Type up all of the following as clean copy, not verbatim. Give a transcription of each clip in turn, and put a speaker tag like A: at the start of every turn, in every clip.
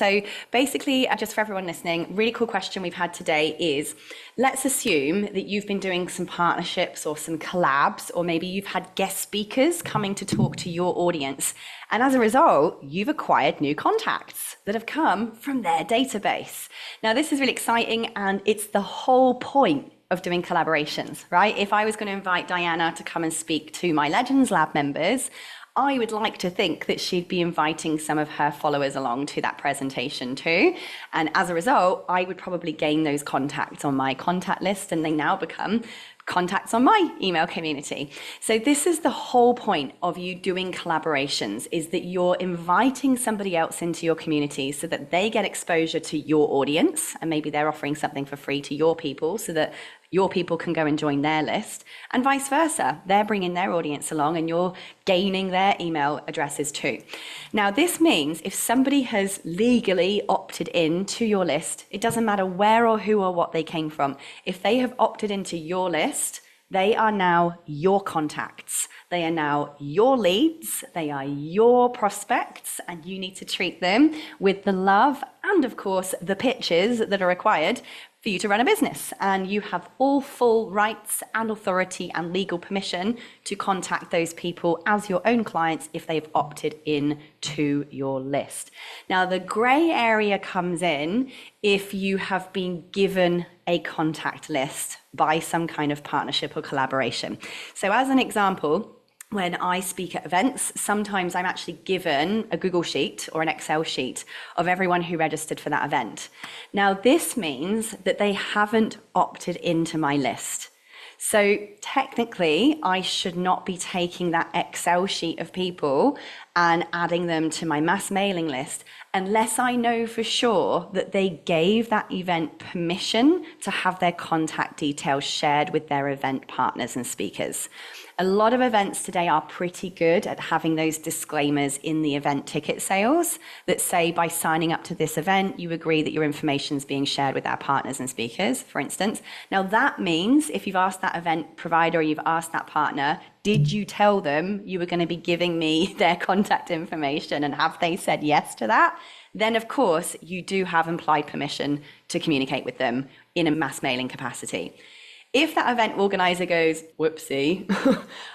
A: So basically, just for everyone listening, really cool question we've had today is, let's assume that you've been doing some partnerships or some collabs, or maybe you've had guest speakers coming to talk to your audience. And as a result, you've acquired new contacts that have come from their database. Now, this is really exciting, and it's the whole point of doing collaborations, right? If I was going to invite Diana to come and speak to my Legends Lab members, I would like to think that she'd be inviting some of her followers along to that presentation too. And as a result, I would probably gain those contacts on my contact list, and they now become contacts on my email community. So this is the whole point of you doing collaborations, is that you're inviting somebody else into your community so that they get exposure to your audience, and maybe they're offering something for free to your people so that your people can go and join their list, and vice versa. They're bringing their audience along and you're gaining their email addresses too. Now, this means if somebody has legally opted in to your list, it doesn't matter where or who or what they came from. If they have opted into your list, they are now your contacts. They are now your leads. They are your prospects, and you need to treat them with the love and, of course, the pitches that are required for you to run a business. And you have all full rights and authority and legal permission to contact those people as your own clients if they've opted in to your list. Now, the gray area comes in if you have been given a contact list by some kind of partnership or collaboration. So as an example, when I speak at events, sometimes I'm actually given a Google Sheet or an Excel sheet of everyone who registered for that event. Now, this means that they haven't opted into my list. So technically, I should not be taking that Excel sheet of people and adding them to my mass mailing list unless I know for sure that they gave that event permission to have their contact details shared with their event partners and speakers. A lot of events today are pretty good at having those disclaimers in the event ticket sales that say, by signing up to this event, you agree that your information is being shared with our partners and speakers, for instance. Now, that means if you've asked that event provider or you've asked that partner, did you tell them you were going to be giving me their contact information, and have they said yes to that? Then, of course, you do have implied permission to communicate with them in a mass mailing capacity. If that event organizer goes, whoopsie,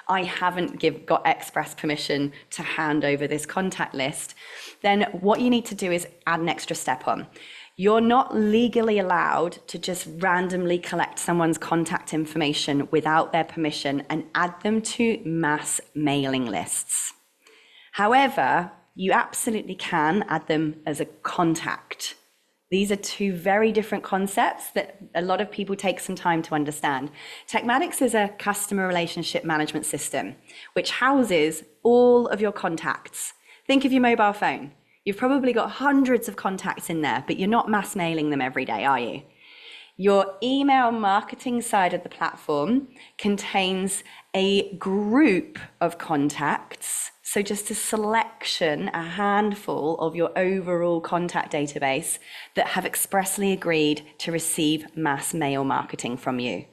A: I haven't got express permission to hand over this contact list, then what you need to do is add an extra step on. You're not legally allowed to just randomly collect someone's contact information without their permission and add them to mass mailing lists. However, you absolutely can add them as a contact. These are two very different concepts that a lot of people take some time to understand. Techmatics is a customer relationship management system which houses all of your contacts. Think of your mobile phone. You've probably got hundreds of contacts in there, but you're not mass mailing them every day, are you? Your email marketing side of the platform contains a group of contacts. So just a selection, a handful of your overall contact database that have expressly agreed to receive mass mail marketing from you.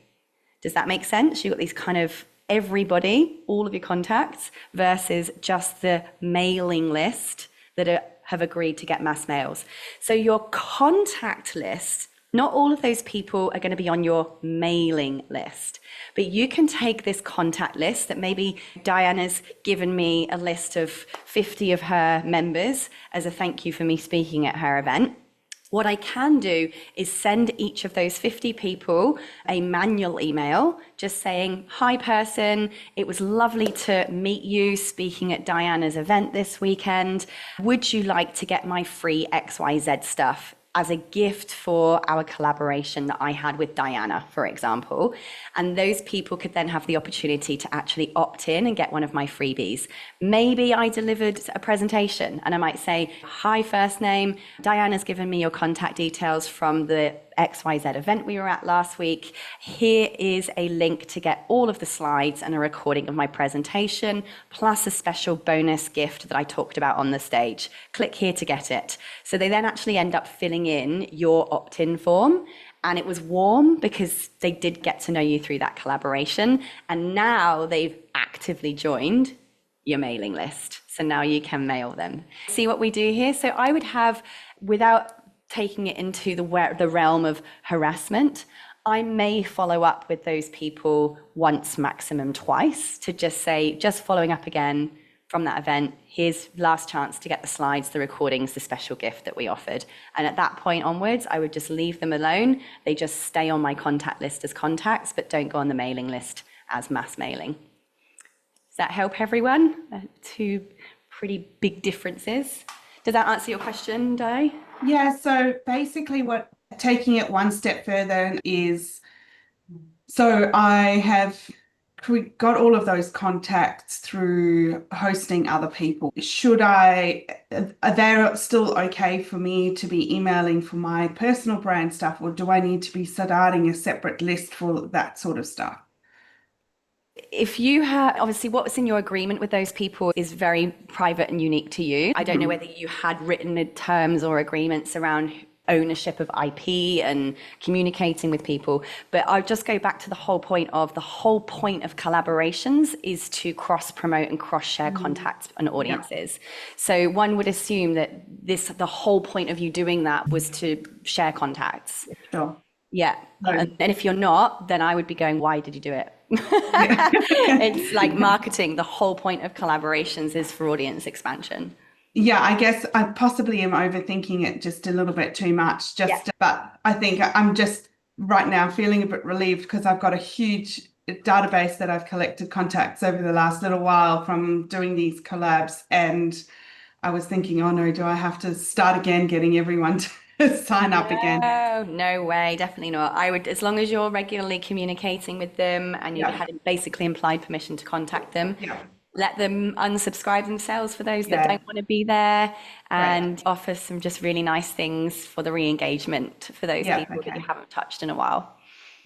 A: Does that make sense? You've got these kind of everybody, all of your contacts, versus just the mailing list that have agreed to get mass mails. So your contact list, not all of those people are going to be on your mailing list, but you can take this contact list that maybe Diana's given me a list of 50 of her members as a thank you for me speaking at her event. What I can do is send each of those 50 people a manual email just saying, hi person, it was lovely to meet you speaking at Diana's event this weekend. Would you like to get my free XYZ stuff as a gift for our collaboration that I had with Diana, for example? And those people could then have the opportunity to actually opt in and get one of my freebies. Maybe I delivered a presentation and I might say, hi, first name, Diana's given me your contact details from the XYZ event we were at last week. Here is a link to get all of the slides and a recording of my presentation, plus a special bonus gift that I talked about on the stage. Click here to get it. So they then actually end up filling in your opt-in form. And it was warm because they did get to know you through that collaboration. And now they've actively joined your mailing list. So now you can mail them. See what we do here? So I would have without taking it into the realm of harassment, I may follow up with those people once, maximum twice, to just say, just following up again from that event. Here's last chance to get the slides, the recordings, the special gift that we offered. And at that point onwards, I would just leave them alone. They just stay on my contact list as contacts, but don't go on the mailing list as mass mailing. Does that help everyone? Two pretty big differences. Does that answer your question, Di?
B: Yeah, so basically what taking it one step further is, so I have got all of those contacts through hosting other people. Are they still okay for me to be emailing for my personal brand stuff, or do I need to be starting a separate list for that sort of stuff?
A: If you have, obviously, what's in your agreement with those people is very private and unique to you. I don't know whether you had written terms or agreements around ownership of IP and communicating with people, but I'll just go back to the whole point of collaborations is to cross promote and cross share contacts and audiences. So one would assume that the whole point of you doing that was to share contacts.
B: Sure.
A: Yeah. And if you're not, then I would be going, why did you do it? It's like marketing. The whole point of collaborations is for audience expansion.
B: Yeah, I guess I possibly am overthinking it just a little bit too much. But I think I'm just right now feeling a bit relieved because I've got a huge database that I've collected contacts over the last little while from doing these collabs. And I was thinking, oh no, do I have to start again getting everyone to sign up again?
A: No, no way, definitely not. I would, as long as you're regularly communicating with them and you had basically implied permission to contact them. Let them unsubscribe themselves for those that don't want to be there, and offer some just really nice things for the re-engagement for those people that you haven't touched in a while.